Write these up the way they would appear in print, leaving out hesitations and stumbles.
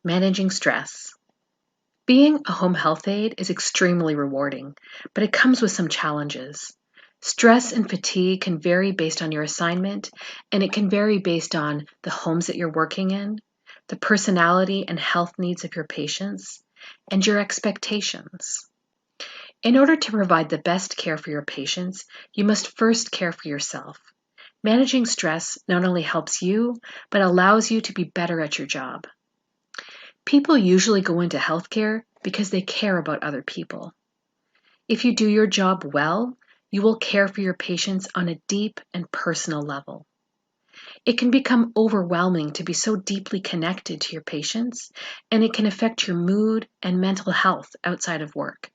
Managing stress. Being a home health aide is extremely rewarding, but it comes with some challenges. Stress and fatigue can vary based on your assignment, and it can vary based on the homes that you're working in, the personality and health needs of your patients, and your expectations. In order to provide the best care for your patients, you must first care for yourself. Managing stress not only helps you, but allows you to be better at your job. People usually go into healthcare because they care about other people. If you do your job well, you will care for your patients on a deep and personal level. It can become overwhelming to be so deeply connected to your patients, and it can affect your mood and mental health outside of work.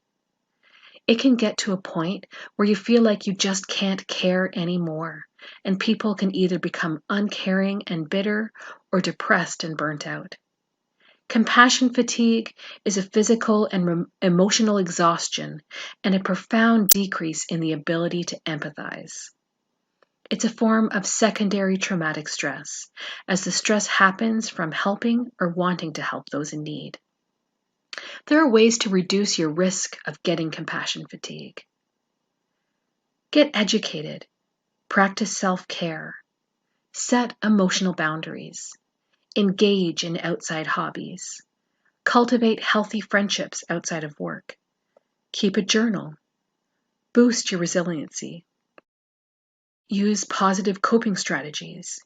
It can get to a point where you feel like you just can't care anymore, and people can either become uncaring and bitter or depressed and burnt out. Compassion fatigue is a physical and emotional exhaustion and a profound decrease in the ability to empathize. It's a form of secondary traumatic stress, as the stress happens from helping or wanting to help those in need. There are ways to reduce your risk of getting compassion fatigue. Get educated, practice self-care, set emotional boundaries, engage in outside hobbies, cultivate healthy friendships outside of work, keep a journal, boost your resiliency, use positive coping strategies,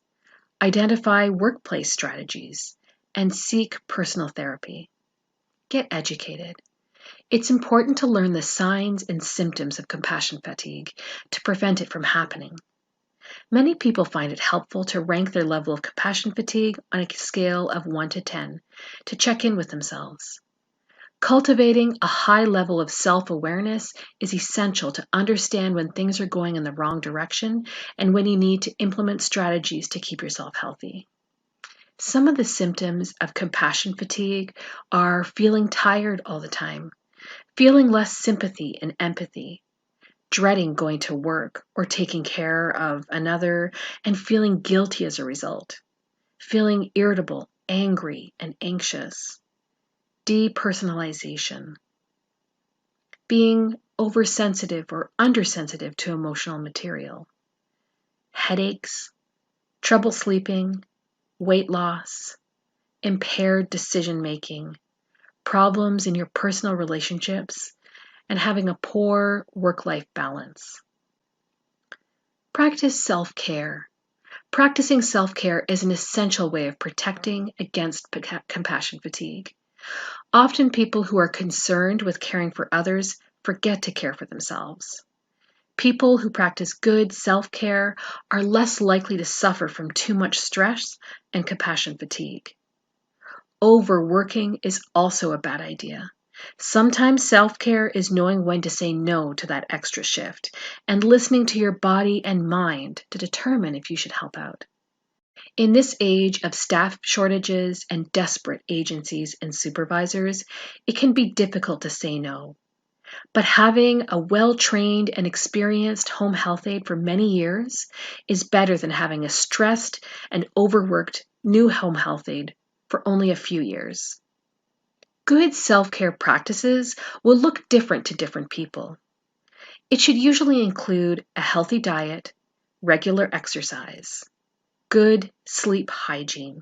identify workplace strategies, and seek personal therapy. Get educated. It's important to learn the signs and symptoms of compassion fatigue to prevent it from happening. Many people find it helpful to rank their level of compassion fatigue on a scale of 1 to 10 to check in with themselves. Cultivating a high level of self-awareness is essential to understand when things are going in the wrong direction and when you need to implement strategies to keep yourself healthy. Some of the symptoms of compassion fatigue are feeling tired all the time, feeling less sympathy and empathy, dreading going to work or taking care of another, and feeling guilty as a result, feeling irritable, angry, and anxious, depersonalization, being oversensitive or undersensitive to emotional material, headaches, trouble sleeping, weight loss, impaired decision making, problems in your personal relationships, and having a poor work-life balance. Practice self-care. Practicing self-care is an essential way of protecting against compassion fatigue. Often people who are concerned with caring for others forget to care for themselves. People who practice good self-care are less likely to suffer from too much stress and compassion fatigue. Overworking is also a bad idea. Sometimes self-care is knowing when to say no to that extra shift and listening to your body and mind to determine if you should help out. In this age of staff shortages and desperate agencies and supervisors, it can be difficult to say no. But having a well-trained and experienced home health aide for many years is better than having a stressed and overworked new home health aide for only a few years. Good self-care practices will look different to different people. It should usually include a healthy diet, regular exercise, good sleep hygiene.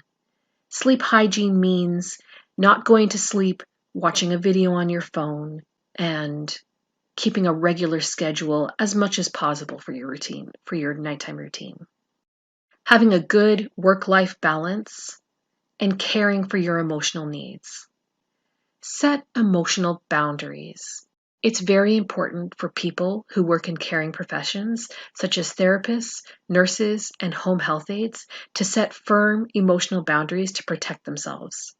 Sleep hygiene means not going to sleep watching a video on your phone and keeping a regular schedule as much as possible for your nighttime routine. Having a good work-life balance and caring for your emotional needs. Set emotional boundaries. It's very important for people who work in caring professions, such as therapists, nurses, and home health aides, to set firm emotional boundaries to protect themselves.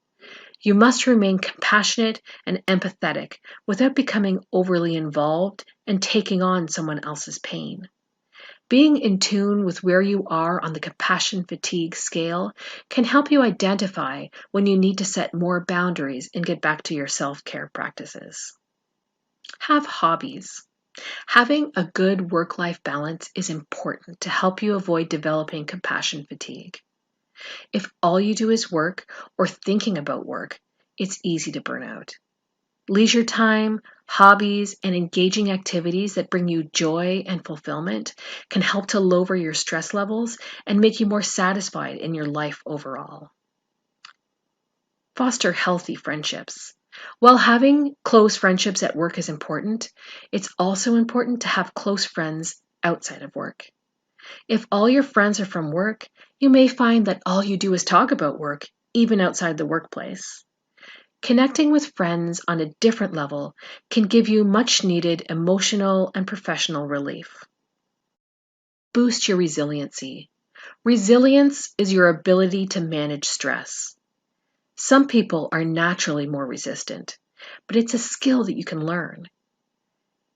You must remain compassionate and empathetic without becoming overly involved and taking on someone else's pain. Being in tune with where you are on the compassion fatigue scale can help you identify when you need to set more boundaries and get back to your self-care practices. Have hobbies. Having a good work-life balance is important to help you avoid developing compassion fatigue. If all you do is work or thinking about work, it's easy to burn out. Leisure time, hobbies, and engaging activities that bring you joy and fulfillment can help to lower your stress levels and make you more satisfied in your life overall. Foster healthy friendships. While having close friendships at work is important, it's also important to have close friends outside of work. If all your friends are from work, you may find that all you do is talk about work, even outside the workplace. Connecting with friends on a different level can give you much needed emotional and professional relief. Boost your resiliency. Resilience is your ability to manage stress. Some people are naturally more resistant, but it's a skill that you can learn.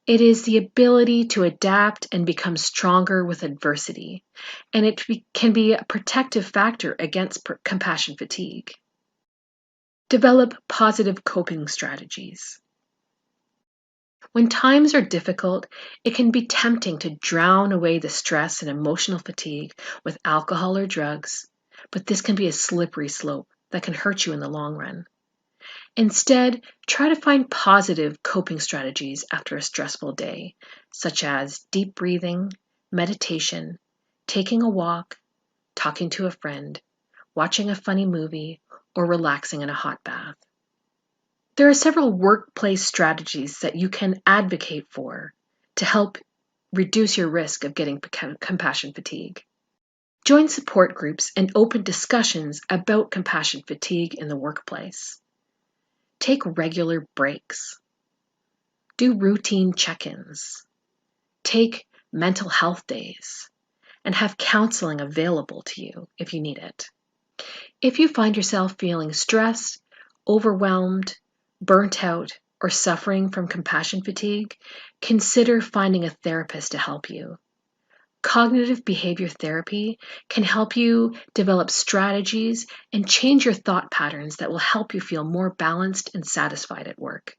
It is the ability to adapt and become stronger with adversity, and it can be a protective factor against compassion fatigue. Develop positive coping strategies. When times are difficult, it can be tempting to drown away the stress and emotional fatigue with alcohol or drugs, but this can be a slippery slope that can hurt you in the long run. Instead, try to find positive coping strategies after a stressful day, such as deep breathing, meditation, taking a walk, talking to a friend, watching a funny movie, or relaxing in a hot bath. There are several workplace strategies that you can advocate for to help reduce your risk of getting compassion fatigue. Join support groups and open discussions about compassion fatigue in the workplace. Take regular breaks. Do routine check-ins. Take mental health days and have counseling available to you if you need it. If you find yourself feeling stressed, overwhelmed, burnt out, or suffering from compassion fatigue, consider finding a therapist to help you. Cognitive behavior therapy can help you develop strategies and change your thought patterns that will help you feel more balanced and satisfied at work.